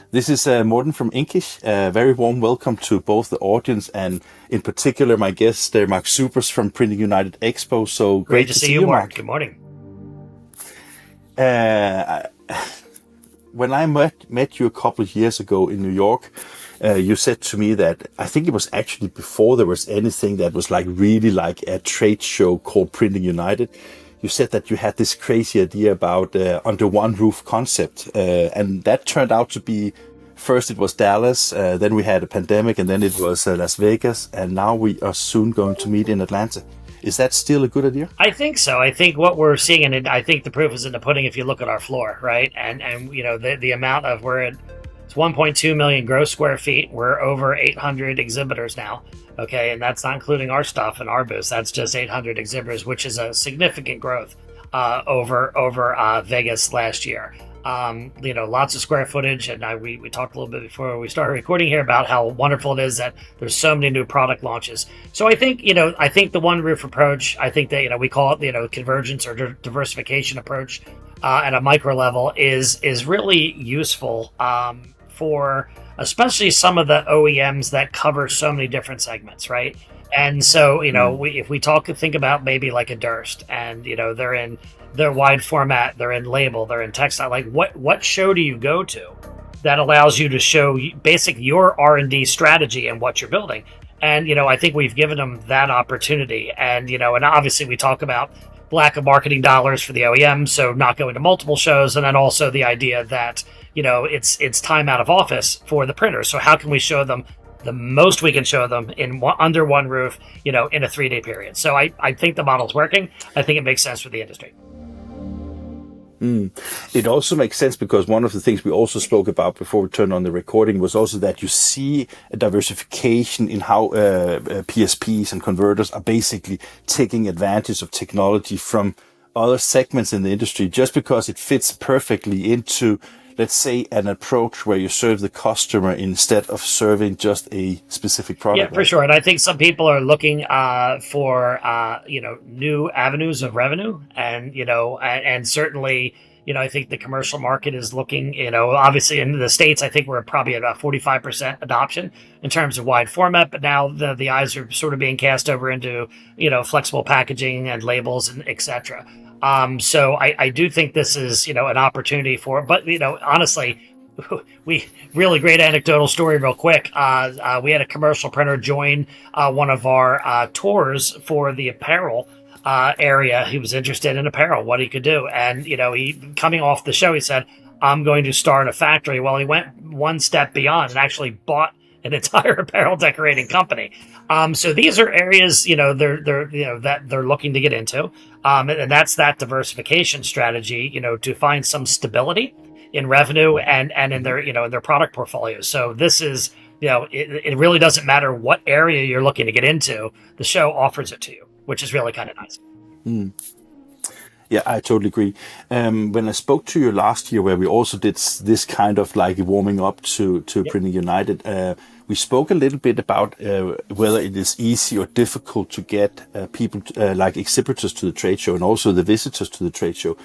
This is Morten from INKISH. Very warm welcome to both the audience and, in particular, my guest, Mark Supers from Printing United Expo. So Great great to to see see you, you, Mark. Mark. Good morning. Uh, when I met you a couple of years ago in New York, you said to me that I think it was actually before there was anything that was like really like a trade show called Printing United. You said that you had this crazy idea about under one roof concept, and that turned out to be first it was Dallas, then we had a pandemic, and then it was Las Vegas, and now we are soon going to meet in Atlanta. Is that still a good idea? I think so. I think what we're seeing, and I think the proof is in the pudding if you look at our floor, right? And you know the amount of it's 1.2 million gross square feet. We're over 800 exhibitors now. Okay, and that's not including our stuff and our booths. That's just 800 exhibitors, which is a significant growth over Vegas last year. Lots of square footage, and we talked a little bit before we started recording here about how wonderful it is that there's so many new product launches. So I think the one roof approach, I think that we call it convergence or diversification approach at a micro level is really useful for especially some of the OEMs that cover so many different segments, right? And so, if we think about maybe like a Durst, and they're in their wide format, they're in label, they're in textile. Like, what show do you go to that allows you to show your R&D strategy and what you're building? And I think we've given them that opportunity. And and obviously we talk about lack of marketing dollars for the OEM, so not going to multiple shows, and then also the idea that it's time out of office for the printers. So how can we show them the most we can show them under one roof, in a 3-day period? So I think the model's working. I think it makes sense for the industry. It also makes sense because one of the things we also spoke about before we turned on the recording was also that you see a diversification in how PSPs and converters are basically taking advantage of technology from other segments in the industry just because it fits perfectly into, let's say, an approach where you serve the customer instead of serving just a specific product. Yeah, for sure. And I think some people are looking for new avenues of revenue, and certainly, I think the commercial market is looking, obviously in the States, I think we're probably at about 45% adoption in terms of wide format, but now the eyes are sort of being cast over into, flexible packaging and labels and et cetera. So I do think this is, an opportunity but honestly, we really great anecdotal story real quick. We had a commercial printer join one of our tours for the apparel area. He was interested in apparel, what he could do. And, he coming off the show, he said, I'm going to start a factory. Well, he went one step beyond and actually bought an entire apparel decorating company. So these are areas, that they're looking to get into. And that's that diversification strategy, to find some stability in revenue and in their, in their product portfolio. So this is, it really doesn't matter what area you're looking to get into. The show offers it to you, which is really kind of nice. Yeah, I totally agree. When I spoke to you last year, where we also did this kind of like warming up to Printing United, we spoke a little bit about whether it is easy or difficult to get people like exhibitors to the trade show and also the visitors to the trade show.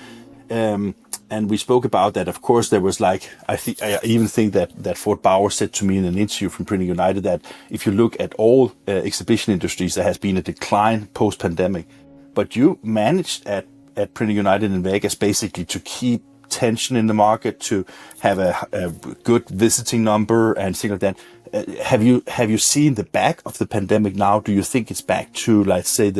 And we spoke about that. Of course, there was like, I even think that Fort Bauer said to me in an interview from Printing United that if you look at all exhibition industries, there has been a decline post-pandemic. But you managed at Printing United in Vegas basically to keep tension in the market, to have a good visiting number and things like that. Have you seen the back of the pandemic now? Do you think it's back to, let's say,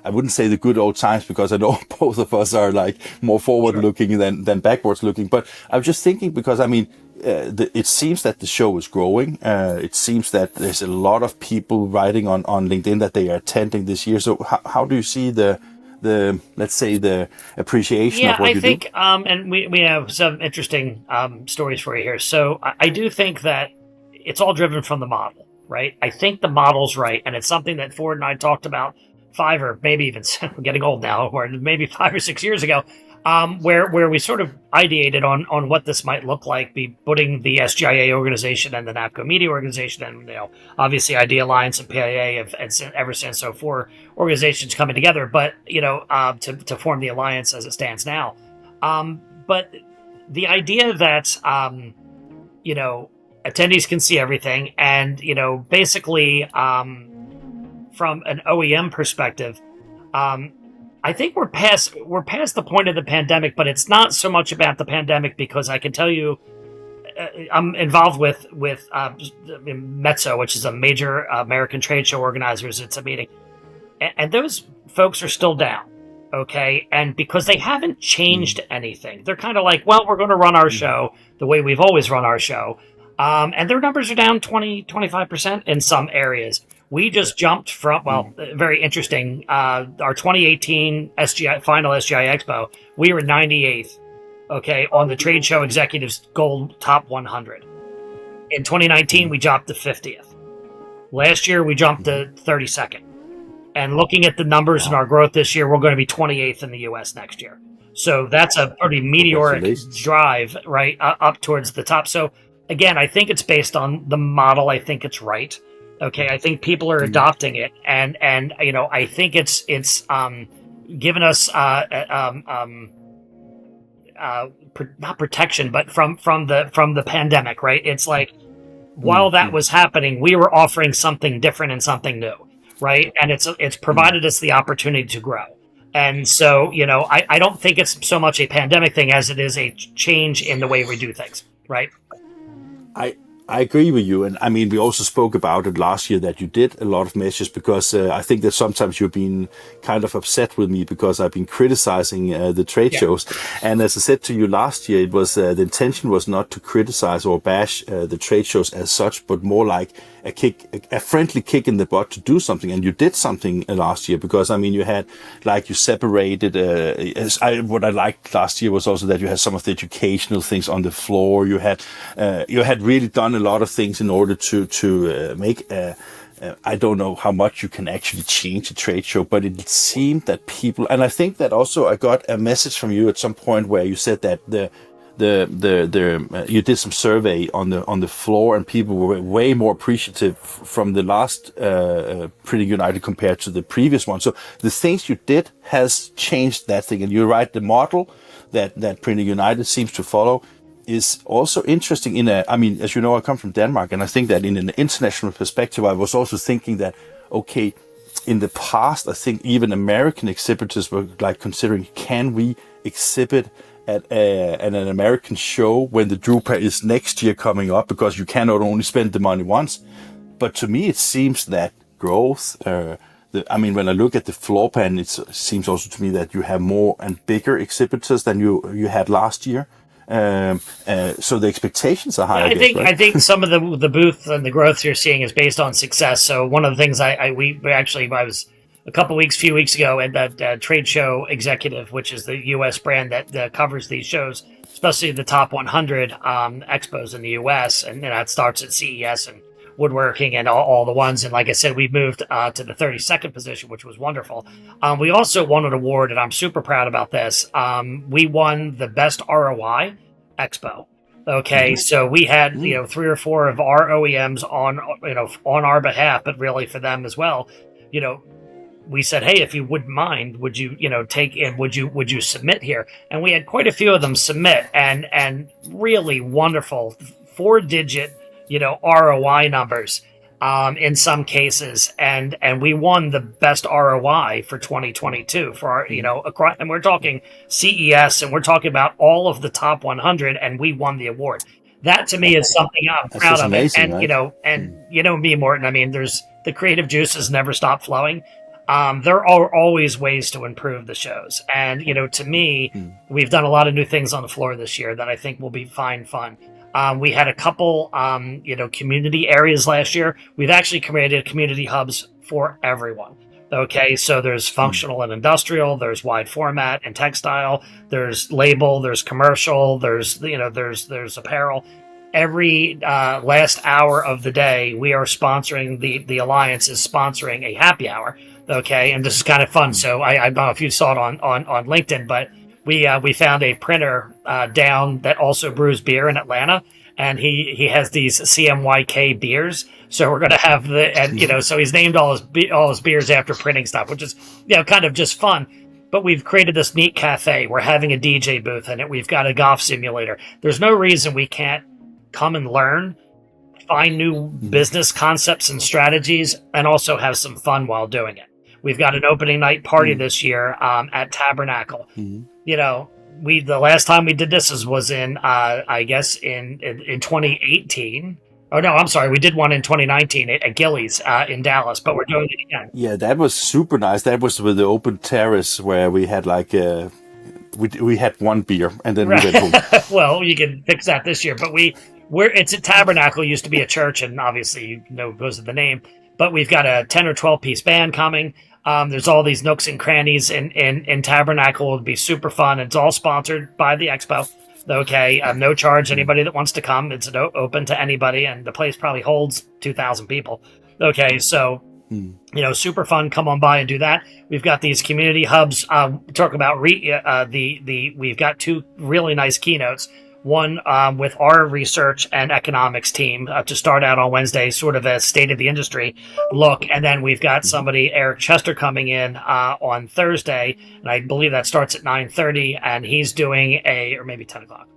I wouldn't say the good old times, because I know both of us are like more forward looking than backwards looking. But I'm just thinking, because I mean, it seems that the show is growing. It seems that there's a lot of people writing on LinkedIn that they are attending this year. So how do you see the let's say the appreciation of what you do? Yeah, I think, and we have some interesting stories for you here. So I do think that it's all driven from the model, right? I think the model's right, and it's something that Ford and I talked about 5 or maybe even I'm getting old now, or maybe 5 or 6 years ago, where we sort of ideated on what this might look like, be putting the SGIA organization and the NAPCO Media organization, and obviously ID Alliance and PIA have ever since, so 4 organizations coming together, but to form the alliance as it stands now. But the idea that attendees can see everything. And, basically, from an OEM perspective, I think we're past the point of the pandemic, but it's not so much about the pandemic, because I can tell you, I'm involved with Mezzo, which is a major American trade show organizers. It's a meeting, and those folks are still down. Okay, and because they haven't changed anything, they're kind of like, well, we're going to run our show the way we've always run our show, and their numbers are down 20-25% in some areas. We just jumped from, very interesting, our 2018 final SGI Expo, we were 98th, okay, on the Trade Show Executives Gold Top 100. In 2019, we jumped to 50th. Last year, we jumped to 32nd. And looking at the numbers in our growth this year, we're going to be 28th in the U.S. next year. So that's a pretty meteoric drive, right, up towards the top. So, again, I think it's based on the model. I think it's right. Okay, I think people are adopting it, and I think it's given us not protection, but from the pandemic, right? It's like, while that was happening, we were offering something different and something new, right? And it's provided us the opportunity to grow. And so, I don't think it's so much a pandemic thing as it is a change in the way we do things, right? I agree with you. And I mean, we also spoke about it last year that you did a lot of measures, because I think that sometimes you've been kind of upset with me because I've been criticizing the trade shows. And as I said to you last year, it was the intention was not to criticize or bash the trade shows as such, but more like a friendly kick in the butt to do something. And you did something last year, because I mean, you had, like, you separated, what I liked last year was also that you had some of the educational things on the floor. You had really done a lot of things in order to make I don't know how much you can actually change a trade show, but it seemed that people, and I think that also I got a message from you at some point where you said that you did some survey on the floor, and people were way more appreciative from the last Printing United compared to the previous one. So the things you did has changed that thing, and you're right. The model that Printing United seems to follow is also interesting I mean, as you know, I come from Denmark, and I think that in an international perspective, I was also thinking that, okay, in the past, I think even American exhibitors were like considering, can we exhibit at an American show when the Drupa is next year coming up, because you cannot only spend the money once. But to me, it seems that growth, I mean, when I look at the floor plan, it seems also to me that you have more and bigger exhibitors than you had last year. So the expectations are high. I think some of the booth and the growth you're seeing is based on success. So one of the things I was a few weeks ago at that trade show executive, which is the U.S. brand that covers these shows, especially the top 100 expos in the U.S. And that starts at CES and woodworking and all the ones. And like I said, we moved to the 32nd position, which was wonderful. We also won an award, and I'm super proud about this. We won the best ROI expo. Okay, so we had 3 or 4 of our OEMs on our behalf, but really for them as well. We said, hey, if you wouldn't mind, would you would you submit here? And we had quite a few of them submit, and really wonderful 4-digit ROI numbers in some cases, and we won the best ROI for 2022 for our across, and we're talking CES, and we're talking about all of the top 100, and we won the award. That to me is something I'm proud of. Amazing, and right? Me, Morton, I mean, there's the creative juices never stop flowing. There are always ways to improve the shows, and to me, we've done a lot of new things on the floor this year that I think will be fun. We had a couple, community areas last year. We've actually created community hubs for everyone. Okay, so there's functional and industrial, there's wide format and textile, there's label, there's commercial, there's apparel. Every last hour of the day, we are sponsoring, the Alliance is sponsoring a happy hour. Okay, and this is kind of fun. So I don't know if you saw it on LinkedIn, but we found a printer down that also brews beer in Atlanta, and he has these CMYK beers. So we're going to have so he's named all his beers after printing stuff, which is kind of just fun. But we've created this neat cafe. We're having a DJ booth in it. We've got a golf simulator. There's no reason we can't come and learn, find new business concepts and strategies, and also have some fun while doing it. We've got an opening night party this year at Tabernacle. You know, the last time we did this was in I guess in 2018. Oh no, I'm sorry. We did one in 2019 at Gillies in Dallas, but we're doing it again. Yeah, that was super nice. That was with the open terrace where we had like we had one beer and then we went home. Well, you can fix that this year, but it's a Tabernacle. Used to be a church, and obviously you know goes with the name. But we've got a 10 or 12 piece band coming. There's all these nooks and crannies in Tabernacle. It'll be super fun. It's all sponsored by the Expo. Okay, no charge. Anybody that wants to come, it's open to anybody, and the place probably holds 2,000 people. Okay, so you know, super fun. Come on by and do that. We've got these community hubs. Talk about we've got 2 really nice keynotes. One with our research and economics team to start out on Wednesday, sort of a state of the industry look. And then we've got somebody, Eric Chester, coming in on Thursday, and I believe that starts at 9:30, and he's doing or maybe 10 o'clock,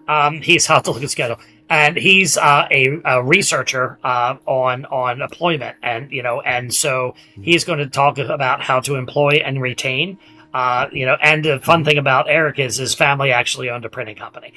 9:30. He's how to look at schedule. And he's a researcher on employment, and you know, and so he's going to talk about how to employ and retain. You know, and the fun thing about Eric is his family actually owned a printing company.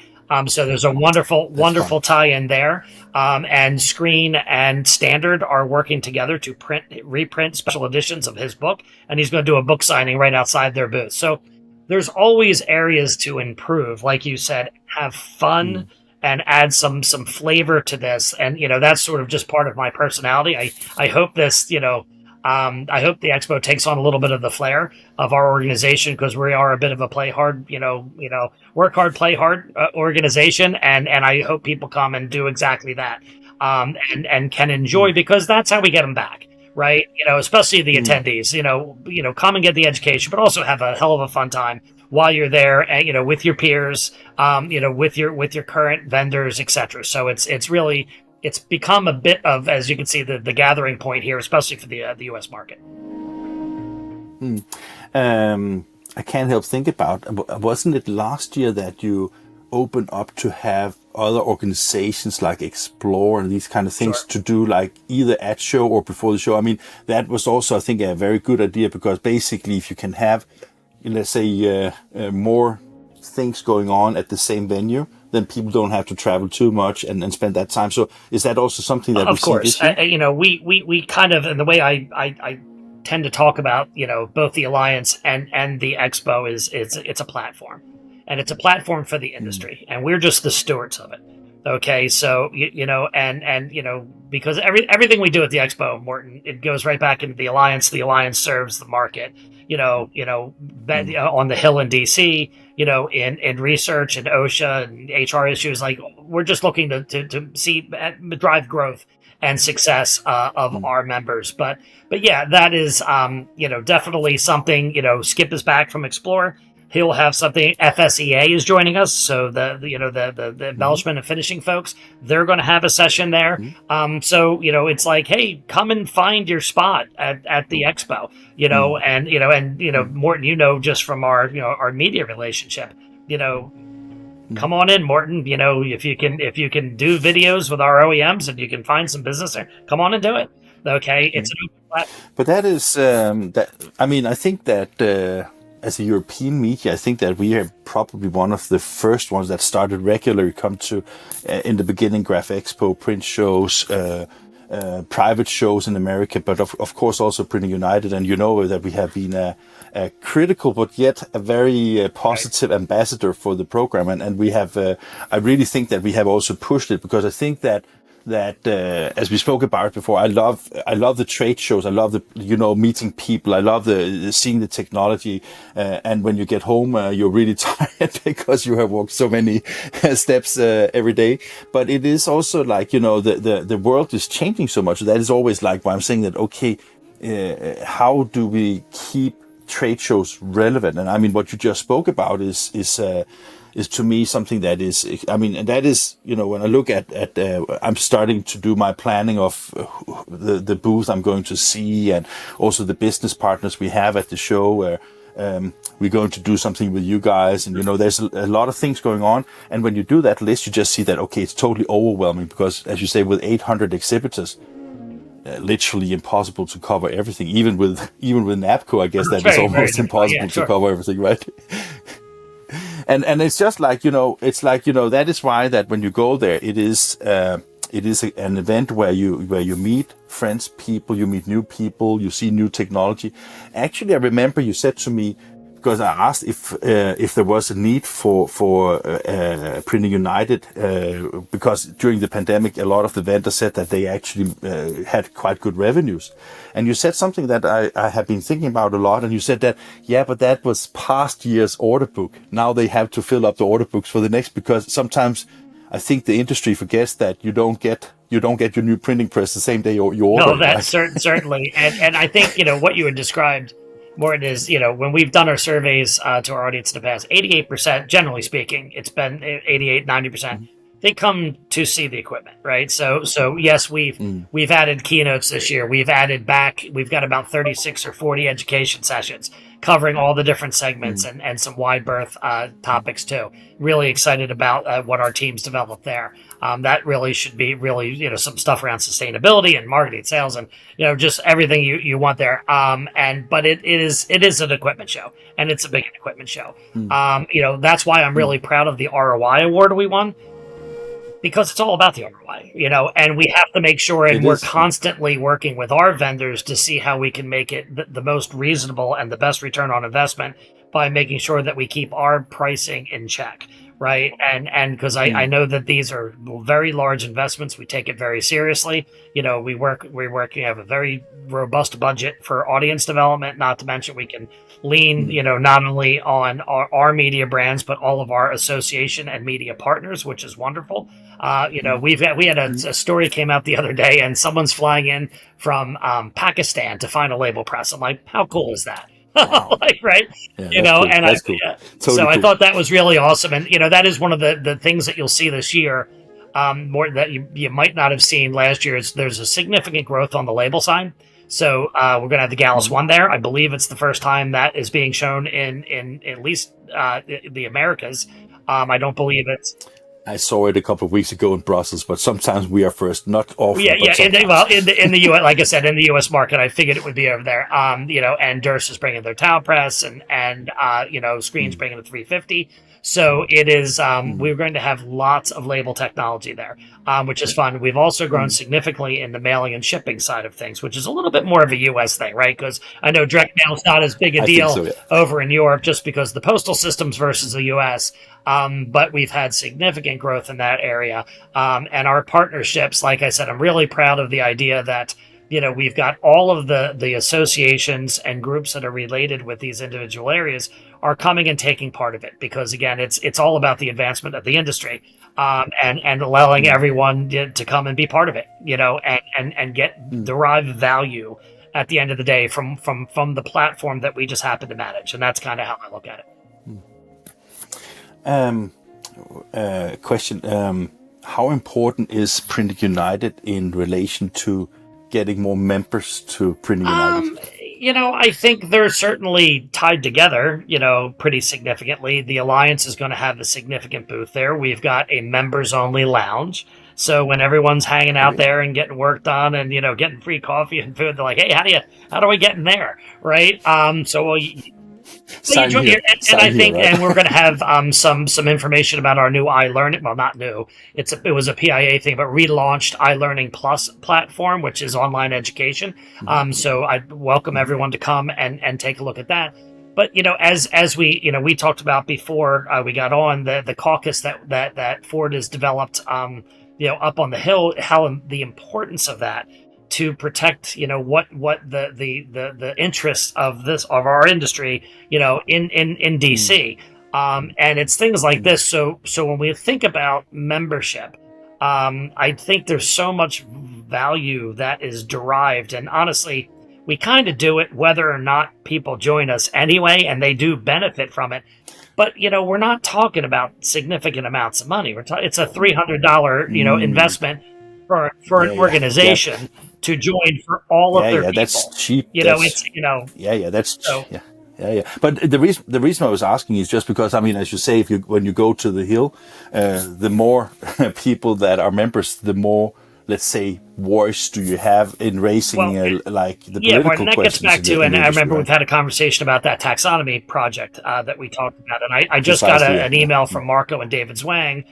So there's a wonderful tie-in there. And Screen and Standard are working together to reprint special editions of his book, and he's going to do a book signing right outside their booth. So there's always areas to improve, like you said, have fun and add some flavor to this. And you know, that's sort of just part of my personality. I hope this, you know. I hope the Expo takes on a little bit of the flair of our organization, because we are a bit of a play hard, work hard, play hard organization, and I hope people come and do exactly that, and can enjoy, because that's how we get them back, right? You know, especially the attendees. You know, come and get the education, but also have a hell of a fun time while you're there, and you know, with your peers, with your current vendors, etc. So it's really. It's become a bit of, as you can see, the gathering point here, especially for the U.S. market. I can't help think about, wasn't it last year that you opened up to have other organizations like Explore and these kind of things to do like either at show or before the show? I mean, that was also, I think, a very good idea, because basically if you can have, let's say, more things going on at the same venue, then people don't have to travel too much and spend that time. So is that also something that we see this year? You know, we kind of, and the way I tend to talk about, you know, both the Alliance and the Expo is it's a platform, and it's a platform for the industry, and we're just the stewards of it. Okay, so you know, and you know, because everything we do at the Expo, Morton, it goes right back into the Alliance. The Alliance serves the market. You know, on the Hill in DC, you know, in research and OSHA and HR issues, like we're just looking to see drive growth and success of our members. But yeah, that is you know, definitely something. You know, Skip is back from Explore. He'll have something. FSEA is joining us, so the embellishment and finishing folks, they're going to have a session there. So you know, it's like, hey, come and find your spot at the Expo. You know, and Morton, you know, just from our our media relationship, you know, come on in, Morton. You know, if you can do videos with our OEMs and you can find some business there, come on and do it. Okay, it's an open platform. But that is that. I mean, I think that. As a European media, I think that we are probably one of the first ones that started regularly come to, in the beginning, Graph Expo, print shows, private shows in America, but of course also Printing United. And you know that we have been a critical but yet a very positive ambassador for the program. And we have, I really think that we have also pushed it, because I think that as we spoke about before, I love the trade shows. I love the meeting people. I love the seeing the technology. And when you get home, you're really tired because you have walked so many steps every day. But it is also like the world is changing so much. That is always like why I'm saying that. Okay, how do we keep trade shows relevant? And I mean, what you just spoke about is to me something that is, I mean, and that is, when I look at I'm starting to do my planning of the booth I'm going to see, and also the business partners we have at the show, we're going to do something with you guys, and there's a lot of things going on. And when you do that list, you just see that it's totally overwhelming, because, as you say, with 800 exhibitors, literally impossible to cover everything. Even with NAPCO, I guess that is almost impossible to cover everything, right? And it's just like, that is why that when you go there, it is an event where you meet friends, people, you meet new people, you see new technology. Actually, I remember you said to me, because I asked if there was a need for Printing United, because during the pandemic, a lot of the vendors said that they actually had quite good revenues. And you said something that I have been thinking about a lot, and you said that, but that was past year's order book. Now they have to fill up the order books for the next, because sometimes I think the industry forgets that you don't get your new printing press the same day you order. No, that's certainly. And I think, what you had described, Morten, is, when we've done our surveys to our audience in the past, 88%, generally speaking, it's been 88, 90%. They come to see the equipment, right? So yes, we've added keynotes this year. We've got about 36 or 40 education sessions covering all the different segments and some wide berth topics too. Really excited about what our teams developed there. That really should be some stuff around sustainability and marketing, sales, and just everything you want there. But it is an equipment show, and it's a big equipment show. That's why I'm really proud of the ROI award we won, because it's all about the ROI, and we have to make sure, and we're constantly working with our vendors to see how we can make it the most reasonable and the best return on investment by making sure that we keep our pricing in check, right? And because I know that these are very large investments, we take it very seriously. We have a very robust budget for audience development, not to mention we can lean, not only on our media brands, but all of our association and media partners, which is wonderful. We had a story came out the other day, and someone's flying in from Pakistan to find a label press. I'm like, how cool is that? Wow. Right? Cool. And that's cool. Totally so I cool. thought that was really awesome. And, that is one of the things that you'll see this year, more that you might not have seen last year. There's a significant growth on the label side. So we're going to have the Gallus One there. I believe it's the first time that is being shown in at least the Americas. I don't believe it's. I saw it a couple of weeks ago in Brussels, but sometimes we are first, not often. In the U.S., like I said, in the U.S. market, I figured it would be over there. And Durst is bringing their towel press, and Screen's bringing the 350. So it is. We're going to have lots of label technology there, which is fun. We've also grown significantly in the mailing and shipping side of things, which is a little bit more of a U.S. thing, right? Because I know direct mail is not as big a deal over in Europe, just because the postal systems versus the U.S. But we've had significant growth in that area, and our partnerships. Like I said, I'm really proud of the idea that we've got all of the associations and groups that are related with these individual areas are coming and taking part of it, because again, it's all about the advancement of the industry, and allowing everyone to come and be part of it, and get derive value at the end of the day from the platform that we just happen to manage, and that's kind of how I look at it. Question: how important is Printing United in relation to getting more members to Printing United? I think they're certainly tied together, pretty significantly. The Alliance is going to have a significant booth there. We've got a members-only lounge. So when everyone's hanging out there and getting work done and, getting free coffee and food, they're like, hey, how do I get in there? Right? Sign here. And we're going to have some information about our new iLearning. Well, not new. It was a PIA thing, but relaunched iLearning Plus platform, which is online education. So I welcome everyone to come and take a look at that. But as we talked about before we got on the caucus that Ford has developed, up on the hill, how the importance of that to protect, what the interests of our industry, in DC, and it's things like this. So when we think about membership, I think there's so much value that is derived, and honestly, we kind of do it whether or not people join us anyway, and they do benefit from it. But we're not talking about significant amounts of money. It's a $300 investment for an organization to join for all of their people. That's cheap. That's Yeah. But the reason I was asking is just because, I mean, as you say, when you go to the Hill, the more people that are members, the more, let's say, voice do you have in raising like the political that gets questions back to, in and the I industry, remember right? we've had a conversation about that taxonomy project that we talked about, and I just got Precisely, an email from Marco and David Zwang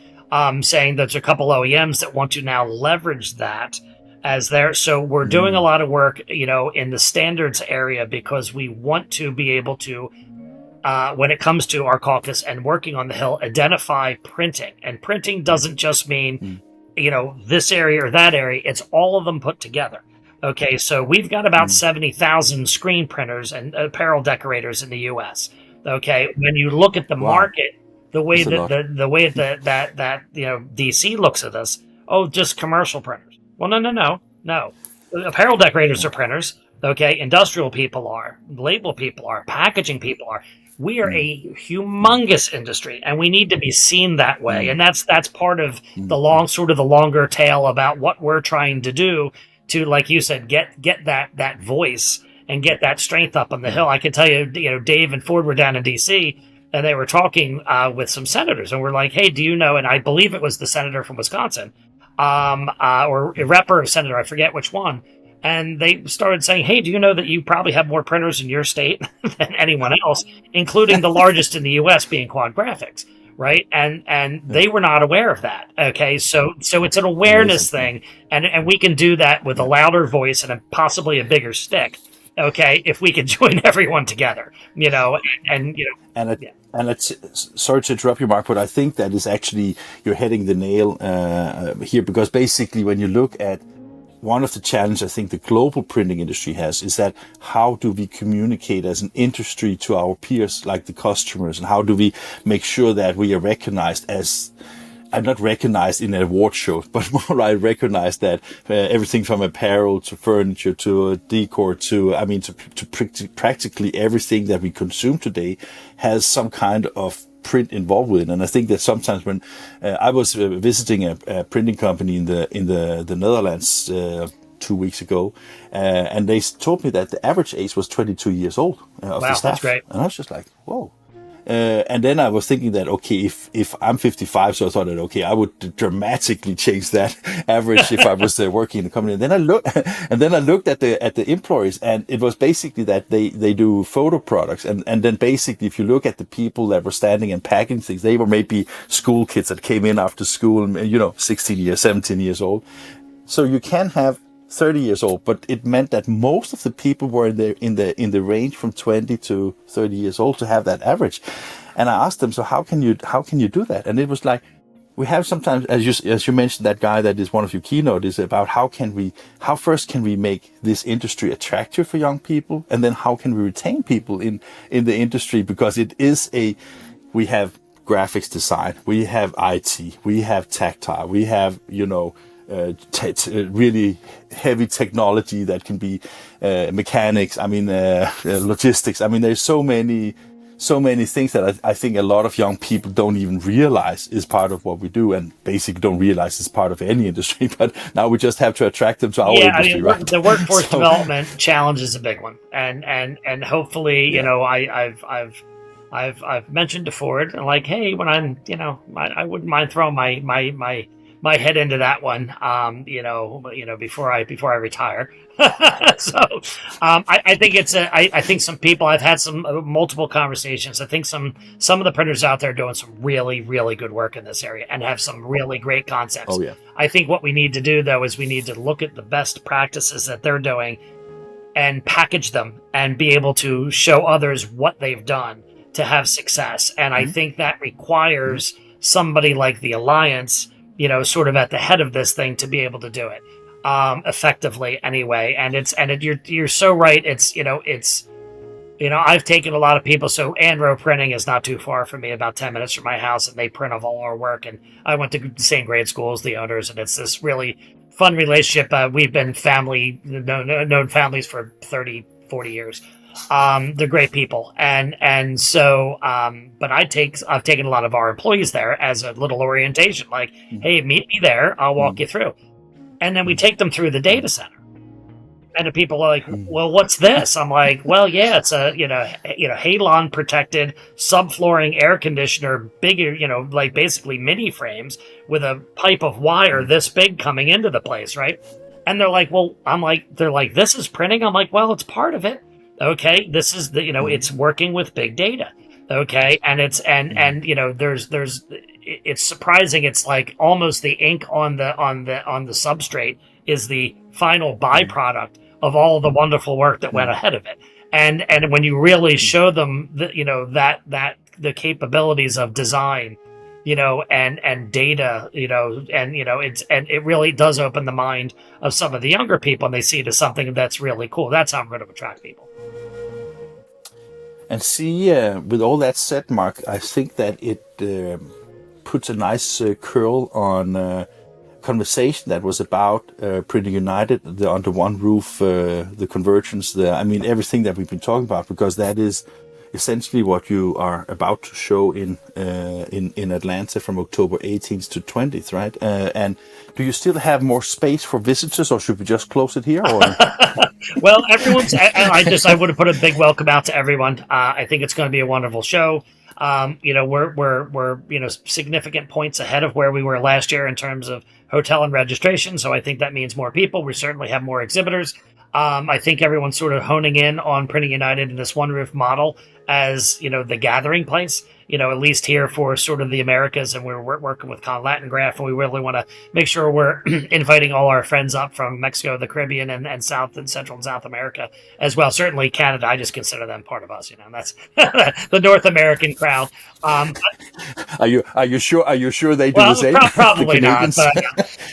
saying there's a couple OEMs that want to now leverage that as their. So we're doing a lot of work, in the standards area, because we want to be able to, when it comes to our caucus and working on the Hill, identify printing. And printing doesn't just mean, this area or that area. It's all of them put together. Okay, so we've got about 70,000 screen printers and apparel decorators in the U.S. Okay, when you look at the market, the way that DC looks at us, just commercial printers. Well, no. Apparel decorators are printers. Okay, industrial people are, label people are, packaging people are. We are a humongous industry, and we need to be seen that way. And that's part of the longer tail about what we're trying to do to, like you said, get that voice and get that strength up on the Hill. I can tell you, Dave and Ford were down in D.C., and they were talking with some senators, and we're like, hey, do you know? And I believe it was the senator from Wisconsin, or a rep or a senator, I forget which one. And they started saying, hey, do you know that you probably have more printers in your state than anyone else, including the largest in the U.S. being Quad Graphics, right? And they were not aware of that. Okay, so it's an awareness thing, and we can do that with a louder voice and possibly a bigger stick. Okay, if we can join everyone together, and it's, sorry to interrupt you, Mark, but I think that is actually, you're hitting the nail here, because basically when you look at one of the challenges I think the global printing industry has is that how do we communicate as an industry to our peers, like the customers, and how do we make sure that we are recognized as, I'm not recognized in an award show, but more I recognize that everything from apparel to furniture to decor to practically everything that we consume today has some kind of print involved with it. And I think that sometimes when I was visiting a printing company in the Netherlands 2 weeks ago, and they told me that the average age was 22 years old of the staff. That's great. And I was just like, whoa. And then I was thinking that, okay, if I'm 55, so I thought that, okay, I would dramatically change that average if I was working in the company. And then I looked at the employees, and it was basically that they do photo products. And then basically, if you look at the people that were standing and packing things, they were maybe school kids that came in after school, 16 years, 17 years old. So you can have 30 years old, but it meant that most of the people were in the range from 20 to 30 years old to have that average. And I asked them, so how can you do that? And it was like, we have sometimes, as you mentioned, that guy that is one of your keynote is about how first can we make this industry attractive for young people, and then how can we retain people in the industry, because we have graphics design, we have IT, we have tactile, we have really heavy technology that can be mechanics. Logistics. There's so many things that I think a lot of young people don't even realize is part of what we do, and basically don't realize is part of any industry. But now we just have to attract them to our industry, right? The workforce development challenge is a big one, and hopefully, I've mentioned to Ford, like, hey, when I'm, I wouldn't mind throwing my head into that one, before I retire. So, I think I think some people, I've had multiple conversations. I think some of the printers out there are doing some really, really good work in this area and have some really great concepts. Oh, yeah. I think what we need to do, though, is we need to look at the best practices that they're doing and package them and be able to show others what they've done to have success. And I think that requires somebody like the Alliance, sort of at the head of this thing, to be able to do it effectively anyway. And you're so right. I've taken a lot of people. So Anro Printing is not too far from me, about 10 minutes from my house, and they print of all our work. And I went to the same grade school as the owners, and it's this really fun relationship. We've been known families for 30, 40 years. They're great people. And so, but I've taken a lot of our employees there as a little orientation, like, hey, meet me there. I'll walk you through. And then we take them through the data center. And the people are like, well, what's this? I'm like, well, yeah, it's a, halon protected subflooring air conditioner, bigger, like basically mini frames with a pipe of wire this big coming into the place, right? And they're like, well, they're like, this is printing. I'm like, well, it's part of it. Okay. This is it's working with big data. Okay. And it's, it's surprising. It's like almost the ink on the substrate is the final byproduct of all the wonderful work that went ahead of it. And when you really show them that the capabilities of design, and data, it really does open the mind of some of the younger people, and they see it as something that's really cool. That's how I'm going to attract people. And see, with all that said, Mark, I think that it puts a nice curl on conversation that was about Printing United, the under one roof, the convergence, everything that we've been talking about, because that is essentially what you are about to show in Atlanta from October 18th to 20th, right? And do you still have more space for visitors, or should we just close it here? Or? Well, I would have put a big welcome out to everyone. I think it's going to be a wonderful show. We're significant points ahead of where we were last year in terms of hotel and registration. So I think that means more people. We certainly have more exhibitors. I think everyone's sort of honing in on Printing United in this one roof model as, the gathering place, at least here for sort of the Americas. And we're working with Con Latin Graph, and we really want to make sure we're inviting all our friends up from Mexico, the Caribbean, and South and Central and South America as well. Certainly Canada, I just consider them part of us, that's the North American crowd. Are you sure they do the same? Probably not, but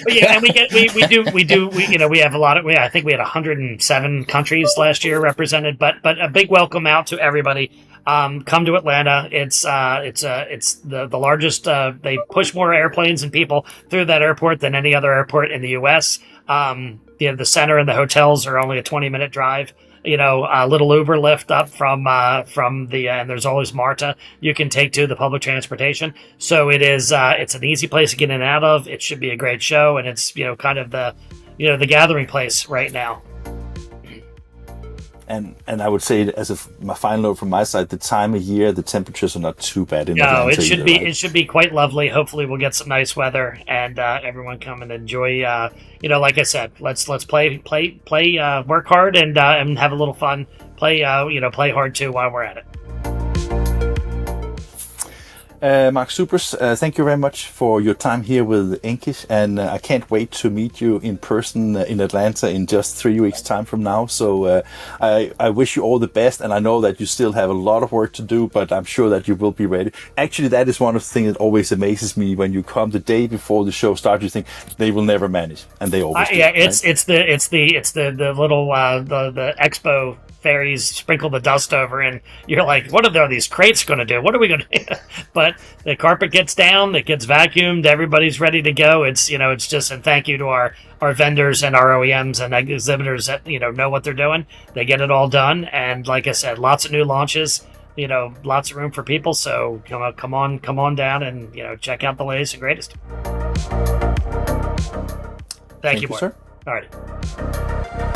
yeah, and we have a lot of, I think we had 107 countries last year represented, but a big welcome out to everybody. Come to Atlanta. It's the largest. They push more airplanes and people through that airport than any other airport in the U.S. The center and the hotels are only a 20-minute drive. A little Uber lift up from and there's always MARTA you can take to the public transportation. So it's an easy place to get in and out of. It should be a great show, and it's kind of the the gathering place right now. And I would say, as my final note from my side, the time of year, the temperatures are not too bad in Atlanta. No, it should be quite lovely. Hopefully, we'll get some nice weather, and everyone come and enjoy. Like I said, let's play, work hard, and have a little fun. Play hard too while we're at it. Mark Supers, thank you very much for your time here with INKISH, and I can't wait to meet you in person in Atlanta in just 3 weeks' time from now. So I wish you all the best, and I know that you still have a lot of work to do, but I'm sure that you will be ready. Actually, that is one of the things that always amazes me when you come the day before the show starts. You think they will never manage, and they always do. Yeah, it's the little the expo fairies sprinkle the dust over, and you're like, what are these crates going to do? What are we going to do? But the carpet gets down, it gets vacuumed, everybody's ready to go. It's just, and thank you to our vendors and our OEMs and exhibitors that know what they're doing. They get it all done, and like I said, lots of new launches, lots of room for people. So come on down and check out the latest and greatest. Thank you, sir. All right.